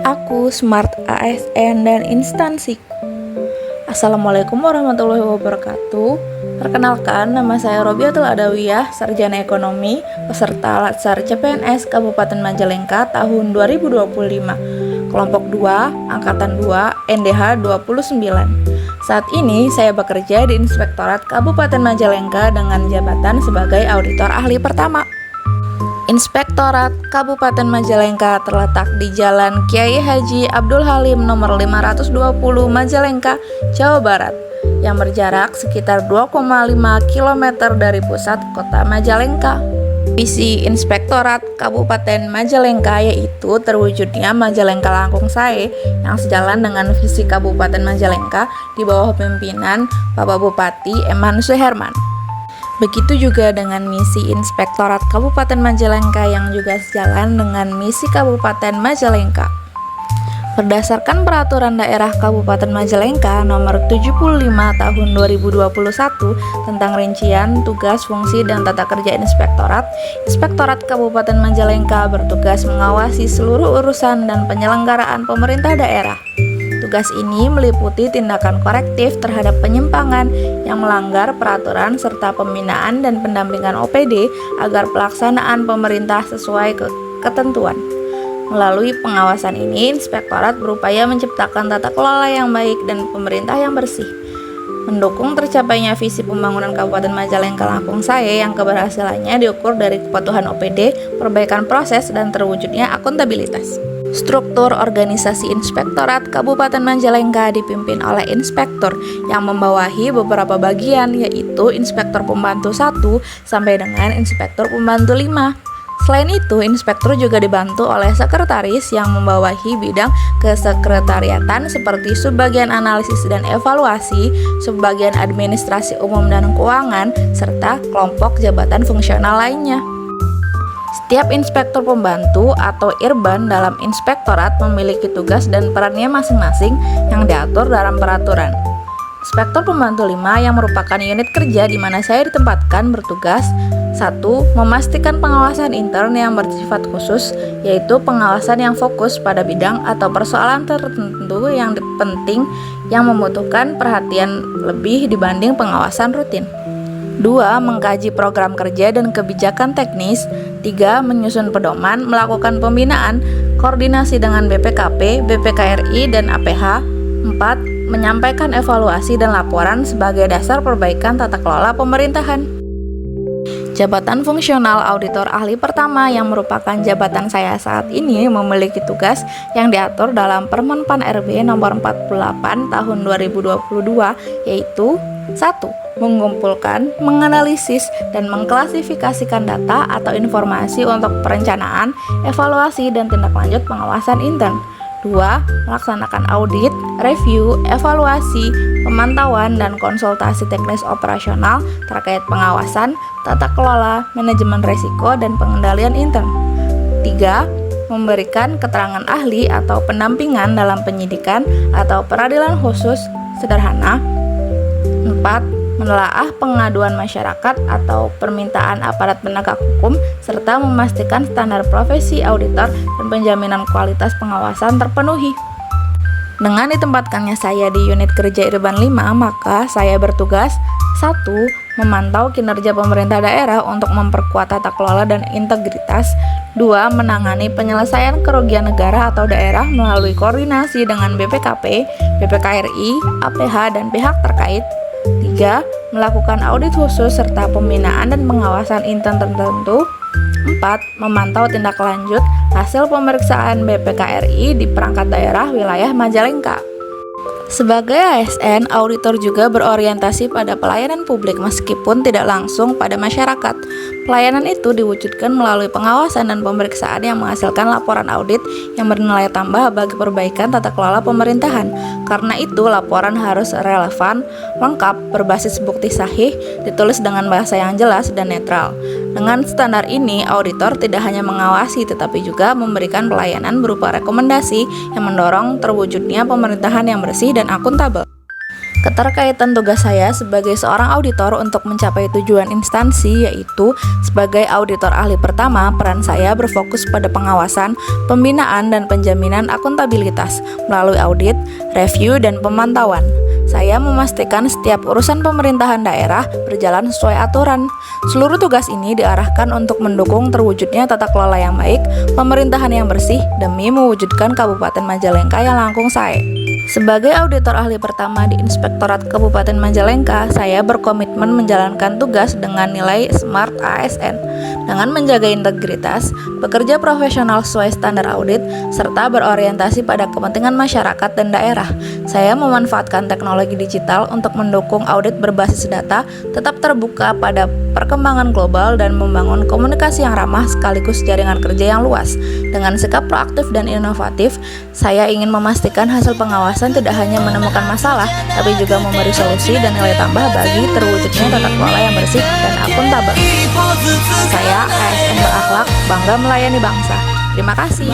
aku, Smart ASN, dan instansiku. Assalamualaikum warahmatullahi wabarakatuh. Perkenalkan, nama saya Robiatul Adawiyah, Sarjana Ekonomi, peserta Latsar CPNS Kabupaten Majalengka tahun 2025, kelompok 2, angkatan 2, NDH 29. Saat ini saya bekerja di Inspektorat Kabupaten Majalengka dengan jabatan sebagai auditor ahli pertama. Inspektorat Kabupaten Majalengka terletak di Jalan Kiai Haji Abdul Halim nomor 520 Majalengka, Jawa Barat, yang berjarak sekitar 2,5 km dari pusat kota Majalengka. Visi Inspektorat Kabupaten Majalengka yaitu terwujudnya Majalengka Langkung Sae yang sejalan dengan visi Kabupaten Majalengka di bawah pimpinan Bapak Bupati Eman Suherman. Begitu juga dengan misi Inspektorat Kabupaten Majalengka yang juga sejalan dengan misi Kabupaten Majalengka. Berdasarkan Peraturan Daerah Kabupaten Majalengka Nomor 75 Tahun 2021 tentang rincian tugas, fungsi, dan tata kerja Inspektorat, Inspektorat Kabupaten Majalengka bertugas mengawasi seluruh urusan dan penyelenggaraan pemerintah daerah. Tugas ini meliputi tindakan korektif terhadap penyimpangan yang melanggar peraturan serta pembinaan dan pendampingan OPD agar pelaksanaan pemerintah sesuai ketentuan. Melalui pengawasan ini, Inspektorat berupaya menciptakan tata kelola yang baik dan pemerintah yang bersih, mendukung tercapainya visi pembangunan Kabupaten Majalengka Langkung Sae yang keberhasilannya diukur dari kepatuhan OPD, perbaikan proses, dan terwujudnya akuntabilitas. Struktur organisasi Inspektorat Kabupaten Majalengka dipimpin oleh inspektur yang membawahi beberapa bagian, yaitu Inspektur Pembantu 1 sampai dengan Inspektur Pembantu 5. Selain itu, inspektur juga dibantu oleh sekretaris yang membawahi bidang kesekretariatan seperti subbagian analisis dan evaluasi, subbagian administrasi umum dan keuangan, serta kelompok jabatan fungsional lainnya. Setiap inspektur pembantu atau IRBAN dalam inspektorat memiliki tugas dan perannya masing-masing yang diatur dalam peraturan. Inspektur Pembantu 5 yang merupakan unit kerja di mana saya ditempatkan bertugas 1. Memastikan pengawasan intern yang bersifat khusus, yaitu pengawasan yang fokus pada bidang atau persoalan tertentu yang penting yang membutuhkan perhatian lebih dibanding pengawasan rutin. 2. Mengkaji program kerja dan kebijakan teknis. 3. Menyusun pedoman, melakukan pembinaan, koordinasi dengan BPKP, BPKRI, dan APH. 4. Menyampaikan evaluasi dan laporan sebagai dasar perbaikan tata kelola pemerintahan. Jabatan fungsional auditor ahli pertama yang merupakan jabatan saya saat ini memiliki tugas yang diatur dalam Permen-Pan RB nomor 48 tahun 2022, yaitu 1. Mengumpulkan, menganalisis, dan mengklasifikasikan data atau informasi untuk perencanaan, evaluasi, dan tindak lanjut pengawasan intern. 2. Melaksanakan audit, review, evaluasi, pemantauan, dan konsultasi teknis operasional terkait pengawasan, tata kelola, manajemen risiko, dan pengendalian intern. 3. Memberikan keterangan ahli atau pendampingan dalam penyidikan atau peradilan khusus sederhana. 4. Menelaah pengaduan masyarakat atau permintaan aparat penegak hukum, serta memastikan standar profesi auditor dan penjaminan kualitas pengawasan terpenuhi. Dengan ditempatkannya saya di unit kerja IRBAN 5, maka saya bertugas 1. Memantau kinerja pemerintah daerah untuk memperkuat tata kelola dan integritas. 2. Menangani penyelesaian kerugian negara atau daerah melalui koordinasi dengan BPKP, BPKRI, APH, dan pihak terkait. 3. Melakukan audit khusus serta pembinaan dan pengawasan intern tertentu. 4. Memantau tindak lanjut hasil pemeriksaan BPKRI di perangkat daerah wilayah Majalengka. Sebagai ASN, auditor juga berorientasi pada pelayanan publik meskipun tidak langsung pada masyarakat. Pelayanan itu diwujudkan melalui pengawasan dan pemeriksaan yang menghasilkan laporan audit yang bernilai tambah bagi perbaikan tata kelola pemerintahan. Karena itu, laporan harus relevan, lengkap, berbasis bukti sahih, ditulis dengan bahasa yang jelas dan netral. Dengan standar ini, auditor tidak hanya mengawasi tetapi juga memberikan pelayanan berupa rekomendasi yang mendorong terwujudnya pemerintahan yang bersih dan akuntabel. Keterkaitan tugas saya sebagai seorang auditor untuk mencapai tujuan instansi, yaitu sebagai auditor ahli pertama, peran saya berfokus pada pengawasan, pembinaan, dan penjaminan akuntabilitas melalui audit, review, dan pemantauan. Saya memastikan setiap urusan pemerintahan daerah berjalan sesuai aturan. Seluruh tugas ini diarahkan untuk mendukung terwujudnya tata kelola yang baik, pemerintahan yang bersih, demi mewujudkan Kabupaten Majalengka yang langkung sae. Sebagai auditor ahli pertama di Inspektorat Kabupaten Majalengka, saya berkomitmen menjalankan tugas dengan nilai Smart ASN, dengan menjaga integritas, bekerja profesional sesuai standar audit, serta berorientasi pada kepentingan masyarakat dan daerah. Saya memanfaatkan teknologi digital untuk mendukung audit berbasis data, tetap terbuka pada perkembangan global, dan membangun komunikasi yang ramah sekaligus jaringan kerja yang luas. Dengan sikap proaktif dan inovatif, saya ingin memastikan hasil pengawasan tidak hanya menemukan masalah, tapi juga memberi solusi dan nilai tambah bagi terwujudnya tata kelola yang bersih dan akuntabel. Saya ASN berakhlak, bangga melayani bangsa. Terima kasih.